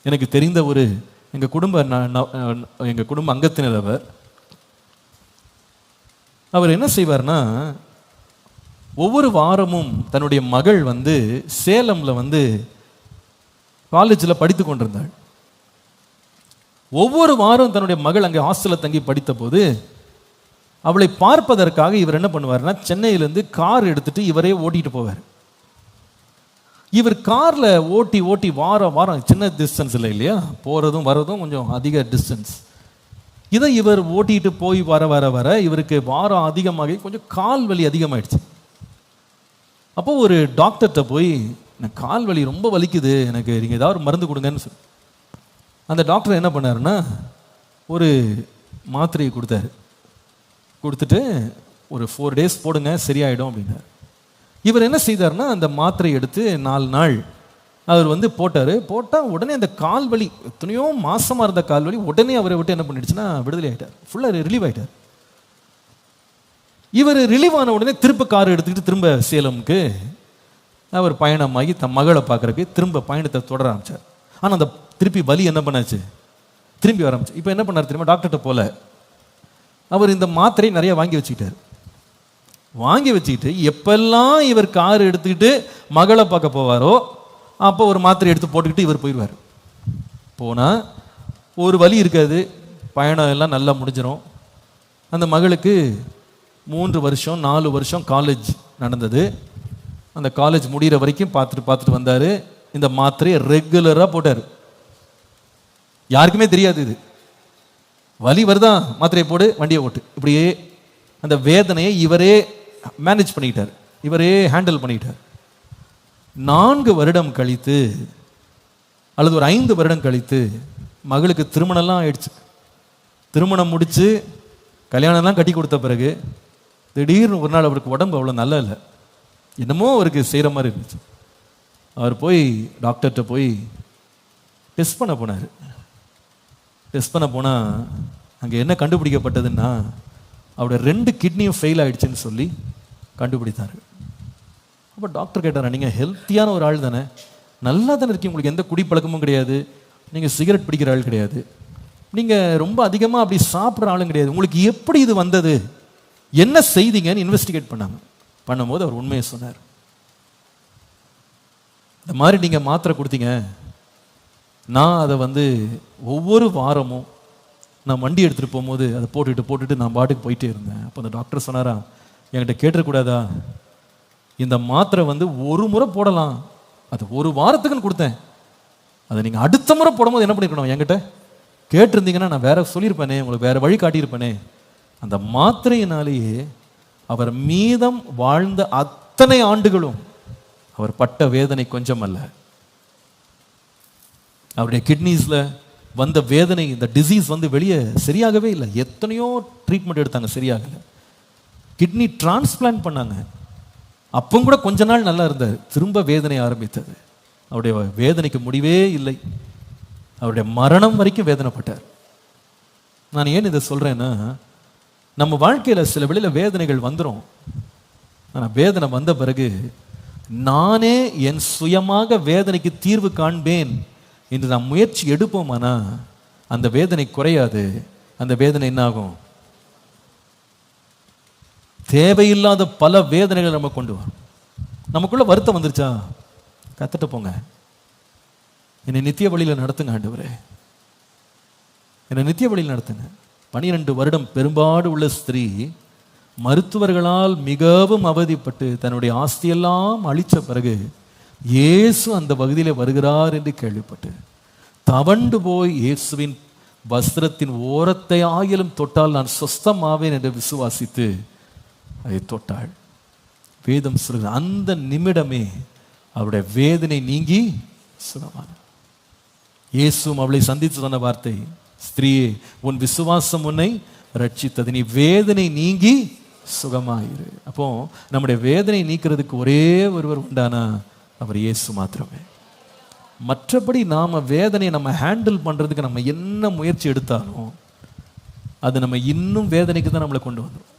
எனக்கு தெரிந்த எங்கள் குடும்ப அங்கத்தினர் அவர் என்ன செய்வார்னா, ஒவ்வொரு வாரமும் தன்னுடைய மகள் சேலம்ல காலேஜில் படித்து கொண்டிருந்தாள். ஒவ்வொரு வாரம் தன்னுடைய மகள் அங்கே ஹாஸ்டலில் தங்கி படித்த போது அவளை பார்ப்பதற்காக இவர் என்ன பண்ணுவார்னா, சென்னையிலேருந்து கார் எடுத்துட்டு இவரே ஓட்டிட்டு போவார். இவர் காரில் ஓட்டி ஓட்டி வாரம் சின்ன டிஸ்டன்ஸ் இல்லை இல்லையா, போகிறதும் வரதும் கொஞ்சம் அதிக டிஸ்டன்ஸ். இதை இவர் ஓட்டிட்டு போய் வர வர வர இவருக்கு வாரம் அதிகமாகி கொஞ்சம் கால் வலி அதிகமாகிடுச்சு. அப்போ ஒரு டாக்டர்கிட்ட போய், எனக்கு கால் வலி ரொம்ப வலிக்குது, எனக்கு நீங்கள் ஏதாவது ஒரு மருந்து கொடுங்கன்னு சொல்லி அந்த டாக்டர் என்ன பண்ணாருன்னா, ஒரு மாத்திரையை கொடுத்துட்டு ஒரு 4 days போடுங்க சரியாயிடும் அப்படின்னாரு. இவர் என்ன செய்தார்னா, அந்த மாத்திரையை எடுத்து 4 நாள் அவர் போட்டால் உடனே அந்த கால் வலி, எத்தனையோ மாசமாக இருந்த கால் வலி உடனே அவரை விட்டு என்ன பண்ணிடுச்சுன்னா விடுதலை ஆகிட்டார், ஃபுல்லாக ரிலீவ் ஆகிட்டார். இவர் ரிலீவ் ஆன உடனே திரும்ப கார் எடுத்துக்கிட்டு திரும்ப சேலமுக்கு அவர் பயணமாகி தன் மகளை பார்க்கறதுக்கு திரும்ப பயணத்தை தொடர ஆரம்பிச்சார். ஆனால் அந்த திருப்பி வலி என்ன பண்ணாச்சு, திரும்பி வர ஆரம்பிச்சு. இப்போ என்ன பண்ணார் தெரியுமா, டாக்டர்கிட்ட போல அவர் இந்த மாத்திரை நிறைய வாங்கி வச்சுக்கிட்டு எப்பெல்லாம் இவர் கார் எடுத்துக்கிட்டு மகளை பார்க்க போவாரோ அப்போ ஒரு மாத்திரை எடுத்து போட்டுக்கிட்டு இவர் போயிடுவார். போனால் ஒரு வலி இருக்காது, பயணம் எல்லாம் நல்லா முடிஞ்சிடும். அந்த மகளுக்கு 3 வருஷம் 4 வருஷம் காலேஜ் நடந்தது. அந்த காலேஜ் முடிகிற வரைக்கும் பார்த்துட்டு வந்தார். இந்த மாத்திரையை ரெகுலராக போட்டார். யாருக்குமே தெரியாது இது வலி வருதா, மாத்திரையை போடு, வண்டியை ஓட்டு. இப்படியே அந்த வேதனையை இவரே மேனேஜ் பண்ணிக்கிட்டார், இவரே ஹேண்டில் பண்ணிக்கிட்டார். 4 வருடம் கழித்து அல்லது ஒரு 5 வருடம் கழித்து மகளுக்கு திருமணம்லாம் ஆயிடுச்சு. திருமணம் முடித்து கல்யாணம்லாம் கட்டி கொடுத்த பிறகு திடீர்னு ஒரு நாள் அவருக்கு உடம்பு அவ்வளோ நல்லா இல்லை, என்னமோ அவருக்கு செய்கிற மாதிரி இருந்துச்சு. அவர் போய் டாக்டர்கிட்ட போய் டெஸ்ட் பண்ண போனார். டெஸ்ட் பண்ண போனால் அங்கே என்ன கண்டுபிடிக்கப்பட்டதுன்னா, அவருடைய 2 கிட்னியும் ஃபெயில் ஆகிடுச்சுன்னு சொல்லி கண்டுபிடித்தார். அப்போ டாக்டர் கேட்டார், நீங்கள் ஹெல்த்தியான ஒரு ஆள் தானே, நல்லா தானே இருக்கீங்க, உங்களுக்கு எந்த குடிப்பழக்கமும் கிடையாது, நீங்கள் சிகரெட் பிடிக்கிற ஆள் கிடையாது, நீங்கள் ரொம்ப அதிகமாக அப்படி சாப்பிட்ற ஆளும் கிடையாது, உங்களுக்கு எப்படி இது வந்தது, என்ன செய்தீங்கன்னு இன்வெஸ்டிகேட் பண்ணும்போது அவர் உண்மையை சொன்னார். இந்த மாதிரி நீங்கள் மாத்திரை கொடுத்தீங்க, நான் அதை ஒவ்வொரு வாரமும் நான் வண்டி எடுத்துகிட்டு போகும்போது அதை போட்டுட்டு நான் பாட்டுக்கு போயிட்டே இருந்தேன். அப்போ அந்த டாக்டர் சொன்னாரா, என்கிட்ட கேட்டுறக்கூடாதா, இந்த மாத்திரை ஒரு முறை போடலாம், அது ஒரு வாரத்துக்குன்னு கொடுத்தேன், அதை நீங்கள் அடுத்த முறை போடும்போது என்ன பண்ணிருக்கணும், என்கிட்ட கேட்டிருந்தீங்கன்னா நான் வேற சொல்லியிருப்பேனே, உங்களுக்கு வேற வழி காட்டியிருப்பேனே. அந்த மாத்திரையினாலேயே அவர் மீதம் வாழ்ந்த அத்தனை ஆண்டுகளும் அவர் பட்ட வேதனை கொஞ்சம் அல்ல. அவருடைய கிட்னிஸ்ல வந்த வேதனை, இந்த டிசீஸ் வெளியே சரியாகவே இல்லை. எத்தனையோ ட்ரீட்மெண்ட் எடுத்தாங்க, சரியாகல. கிட்னி டிரான்ஸ்பிளான்ட் பண்ணாங்க, அப்போ கூட கொஞ்ச நாள் நல்லா இருந்தார், திரும்ப வேதனை ஆரம்பித்தது. அவருடைய வேதனைக்கு முடிவே இல்லை, அவருடைய மரணம் வரைக்கும் வேதனைப்பட்டார். நான் ஏன் இதை சொல்றேன்னா, நம்ம வாழ்க்கையில் சில வேளையில் வேதனைகள் வந்துடும். ஆனால் வேதனை வந்த பிறகு நானே என் சுயமாக வேதனைக்கு தீர்வு காண்பேன் என்று நாம் முயற்சி எடுப்போமானா அந்த வேதனை குறையாது. அந்த வேதனை என்ன ஆகும், தேவையில்லாத பல வேதனைகள் நம்ம கொண்டு வரும். நமக்குள்ள வருத்தம் வந்துருச்சா, கத்துட்டு போங்க, என்னை நித்திய வழியில் நடத்துங்க ஆண்டவரே, என்னை நித்திய வழியில் நடத்துங்க. 12 வருடம் பெரும்பாடு உள்ள ஸ்திரீ மருத்துவர்களால் மிகவும் அவதிப்பட்டு தன்னுடைய ஆஸ்தியெல்லாம் அழிச்ச பிறகு இயேசு அந்த பகுதியில் வருகிறார் என்று கேள்விப்பட்டு தவண்டு போய் இயேசுவின் வஸ்திரத்தின் ஓரத்தை ஆகிலும் தொட்டால் நான் சொஸ்தமாவேன் என்று விசுவாசித்து அதை தொட்டாள். வேதம் சொல்கிற அந்த நிமிடமே அவருடைய வேதனை நீங்கி சுகமான. இயேசுவும் அவளை சந்தித்து சொன்ன வார்த்தை, ஸ்திரீயே உன் விசுவாசம் உன்னை ரட்சித்தது, நீ வேதனை நீங்கி சுகமாயிரு. அப்போ நம்முடைய வேதனை நீக்கிறதுக்கு ஒரே ஒருவர் உண்டானா அவர் இயேசு மாத்திரமே. மற்றபடி நாம வேதனையை நம்ம ஹேண்டில் பண்றதுக்கு நம்ம என்ன முயற்சி எடுத்தாலும் அது நம்ம இன்னும் வேதனைக்கு தான் நம்மளை கொண்டு வந்தோம்.